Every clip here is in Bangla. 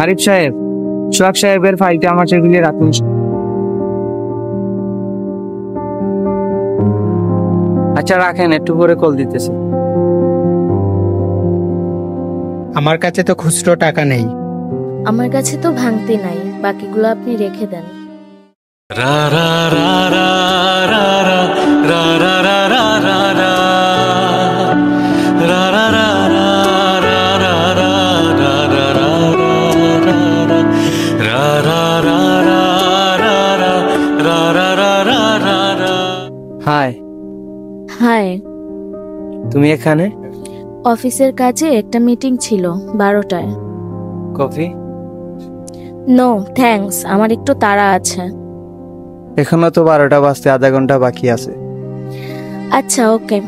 আরিফ সাহেব, সোহাগ সাহেবের ফাইলটা আমার টেবিলে রাখুন। আচ্ছা রাখেন, একটু পরে কল দিতেছে। আমার কাছে তো খুচরো টাকা নেই। আমার কাছে তো ভাঙতি নাই, বাকিগুলো আপনি রেখে দেন। হাই। হাই। তুমি এখানে? অফিসের কাজে একটা মিটিং ছিল 12টায়। কফি? নো থ্যাঙ্কস, আমার একটু তাড়া আছে। এখনো তো 12টা বাজতে আধা ঘন্টা বাকি আছে। আচ্ছা ওকে।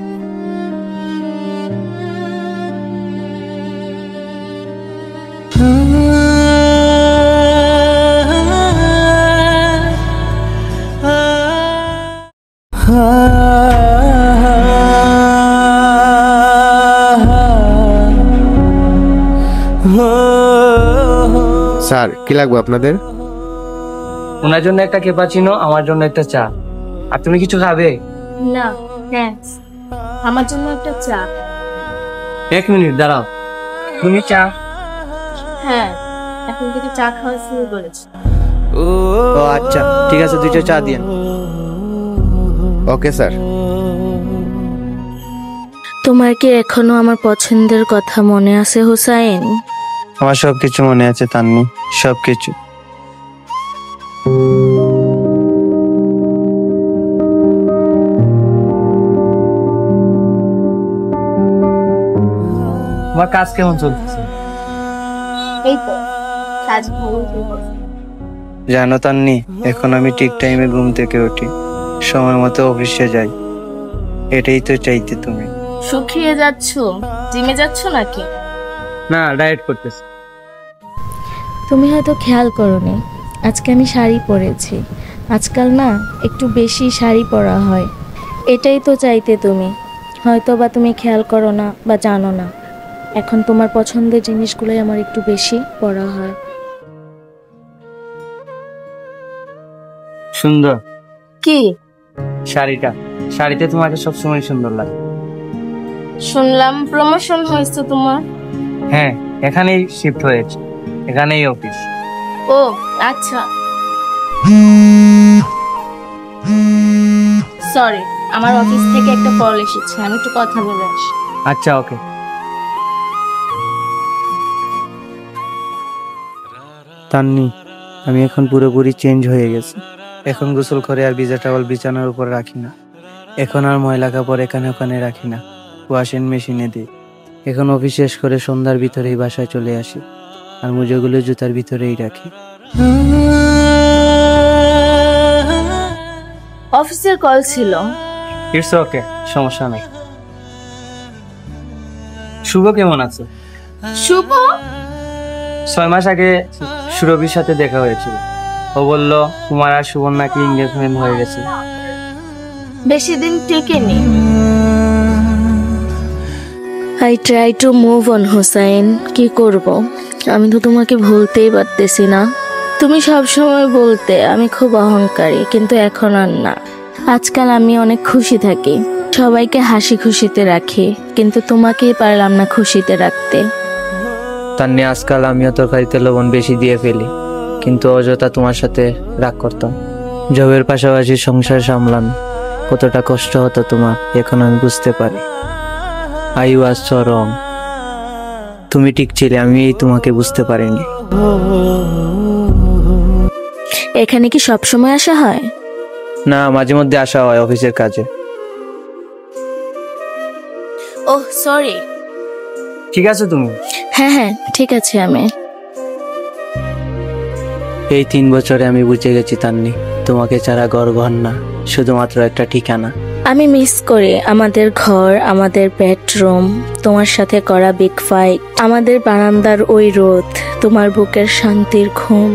স্যার কি লাগবে আপনাদের? ওনার জন্য একটা ক্যাপাচিনো, আমার জন্য একটা চা। আর তুমি কিছু খাবে? না থ্যাঙ্কস, আমার জন্য একটা চা। 1 মিনিট দাঁড়াও। তুমি চা? হ্যাঁ, এখন থেকে চা খাওয়া শুরু করেছি। ও আচ্ছা ঠিক আছে, 2টা চা দিন। Okay sir. তোমার কি এখনো আমার পছন্দের কথা মনে আছে হুসাইন? আমার সবকিছু মনে আছে তান্নি, সবকিছু। তোমার কাজ কেমন চলতেছে? এই তো কাজ ভালো চলছে। জানো তান্নি, এখন আমি ঠিক টাইমে ঘুম থেকে উঠি, সময় মতো অফিসে যাই। এটাই তো চাইতে তুমি। শুকিয়ে যাচ্ছ, জিমে যাচ্ছ নাকি? না, ডায়েট করতেছি। তুমি হয়তো খেয়াল করোনি, আজকে আমি শাড়ি পরেছি। আজকাল না একটু বেশি শাড়ি পরা হয়। এটাই তো চাইতে তুমি, হয়তো বা তুমি খেয়াল করো না বা জানো না। এখন তোমার পছন্দের জিনিসগুলোই আমার একটু বেশি পরা হয়। সুন্দর। কি? শাড়িটা, শাড়িতে তোমাকে সবসময় সুন্দর লাগে। শুনলাম প্রমোশন হয়েছে তোমার। হ্যাঁ, এখানেই শিফট হয়েছে, এখানেই অফিস। ও আচ্ছা। সরি, আমার অফিস থেকে একটা কল এসেছে, আমি একটু কথা বলে আসি। আচ্ছা ওকে। তান্নি, আমি এখন পুরোপুরি চেঞ্জ হয়ে গেছি। এখন গোসল করে আর ভিজা টাওয়াল বিছানার উপর রাখি না। এখন আর ময়লা কাপড় এখানে ওখানে রাখি না, ওয়াশিং মেশিনে দিই। এখন অফিস শেষ করে সন্ধ্যার ভিতরেই বাসায় চলে আসি, আর মোজাগুলো জুতার ভিতরেই রাখি। অফিসের কল ছিল। ইটস ওকে, সমস্যা নাই। শুভ কেমন আছে? শুভ? 6 মাস আগে সুরভির সাথে দেখা হয়েছিল। ও বলল তোমার আর শুভর নাকি এনগেজমেন্ট হয়ে গেছে। বেশি দিন টেকেনি। I try to move on Hussain, কি করব? আমি তো তোমাকে ভুলতেই পারতেছি না। তুমি সব সময় বলতে আমি খুব অহংকারী, কিন্তু এখন আর না। আজকাল আমি অনেক খুশি থাকি, সবাইকে হাসি খুশিতে রাখি, কিন্তু তোমাকেই পারলাম না খুশিতে রাখতে। তান্নি, আজকাল আমিও তরকারিতে লবণ বেশি দিয়ে ফেলি, কিন্তু অযথা তোমার সাথে রাগ করতাম। জবের পাশাপাশি সংসার সামলান কতটা কষ্ট হতো তোমার, এখন আমি বুঝতে পারি। আই ওয়াজ সো রং। তুমি ঠিক ছিলে, আমি তোমাকে বুঝতে পারিনি। এখানে কি সব সময় আসা হয়? না, মাঝে মধ্যে আসা হয় অফিসের কাজে। Oh sorry. ঠিক আছে তুমি? হ্যাঁ হ্যাঁ ঠিক আছে। আমি এই 3 বছরে আমি বুঝে গেছি তান্নি, তোমাকে ছাড়া ঘর ঘর না, শুধুমাত্র একটা ঠিকানা। আমি মিস করি আমাদের ঘর, আমাদের বেডরুম, তোমার সাথে করা বিগ ফাইট, আমাদের বারান্দার ওই রোদ, তোমার বুকের শান্তির ঘুম।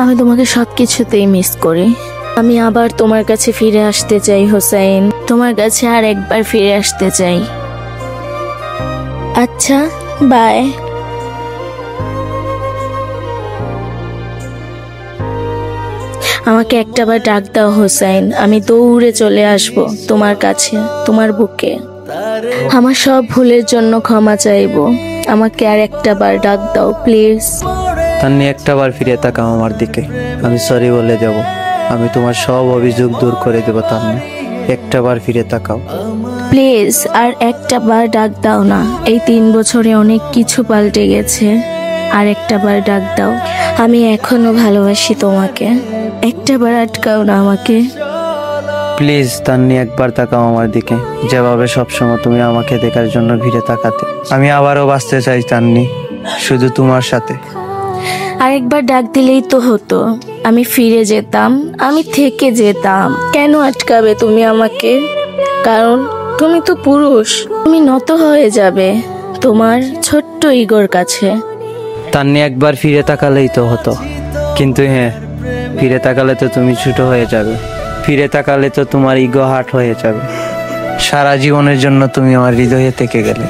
আমি তোমাকে সবকিছুতেই মিস করি। আমি আবার তোমার কাছে ফিরে আসতে চাই হুসাইন, তোমার কাছে আর একবার ফিরে আসতে চাই। আচ্ছা বাই। আমাকে একটাবার ডাক দাও হোসাইন, আমি দৌড়ে চলে আসব তোমার কাছে, তোমার বুকে। আমার সব ভুলের জন্য ক্ষমা চাইবো, আমাকে আর একটাবার ডাক দাও প্লিজ। তান্নি একটাবার ফিরে তাকাও আমার দিকে, আমি সরি বলে দেব, আমি তোমার সব অভিযোগ দূর করে দেব। তান্নি একটাবার ফিরে তাকাও। প্লিজ আর একটাবার ডাক দাও না, এই 3 বছরে অনেক কিছু পাল্টে গেছে, আর একটাবার ডাক দাও। আমি এখনো ভালোবাসি তোমাকে, একটাবার আটকাও না আমাকে। প্লিজ তান্নি একবার তাকাও আমার দিকে, যেভাবে সবসময় তুমি আমাকে দেখার জন্য ভিড়ে তাকাতে। আমি আবারও বাঁচতে চাই তান্নি, শুধু তোমার সাথে। আরেকবার ডাক দিলেই তো হতো, আমি ফিরে যেতাম, আমি থেকে যেতাম। কেন আটকাবে তুমি আমাকে? কারণ তুমি তো পুরুষ, তুমি নত হয়ে যাবে তোমার ছোট্ট ইগোর কাছে। তান্নি একবার ফিরে তাকালেই তো হতো, কিন্তু হ্যাঁ, ফিরে তাকালে তো তুমি ছোট হয়ে যাবে, ফিরে তাকালে তো তোমার ইগো হার্ট হয়ে যাবে। সারা জীবনের জন্য তুমি আমার হৃদয়ে থেকে গেলে।